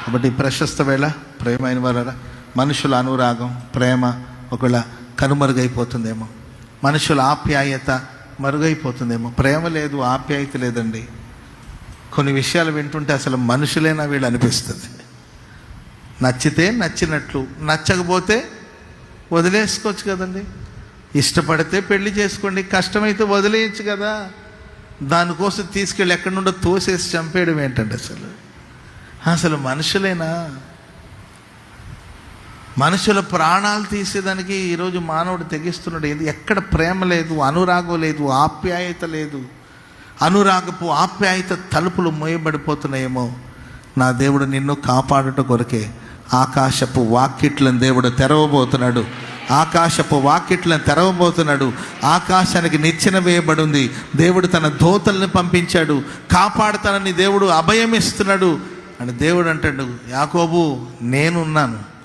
కాబట్టి ప్రశస్త వేళ ప్రేమైన వారా, మనుషుల అనురాగం, ప్రేమ ఒకవేళ కనుమరుగైపోతుందేమో, మనుషుల ఆప్యాయత మరుగైపోతుందేమో. ప్రేమ లేదు, ఆప్యాయత లేదండి. కొన్ని విషయాలు వింటుంటే అసలు మనుషులేనా వీళ్ళు అనిపిస్తుంది. నచ్చితే నచ్చినట్లు, నచ్చకపోతే వదిలేసుకోవచ్చు కదండి. ఇష్టపడితే పెళ్లి చేసుకోండి, కష్టమైతే వదిలేయచ్చు కదా. దానికోసం తీసుకెళ్ళి ఎక్కడి నుండో తోసేసి చంపేయడం ఏంటండి అసలు మనుషులేనా? మనుషుల ప్రాణాలు తీసేదానికి ఈరోజు మానవుడు తెగిస్తున్నాడు. ఎక్కడ ప్రేమ లేదు, అనురాగం లేదు, ఆప్యాయత లేదు. అనురాగపు ఆప్యాయత తలుపులు మోయబడిపోతున్నాయేమో. నా దేవుడు నిన్ను కాపాడుట కొరకే ఆకాశపు వాకిట్లను దేవుడు తెరవబోతున్నాడు. ఆకాశపు వాకిట్లను తెరవబోతున్నాడు. ఆకాశానికి నిచ్చెన వేయబడి ఉంది. దేవుడు తన దూతల్ని పంపించాడు, కాపాడుతానని దేవుడు అభయం ఇస్తున్నాడు. అని దేవుడు అంటాడు, యాకోబు నేనున్నాను,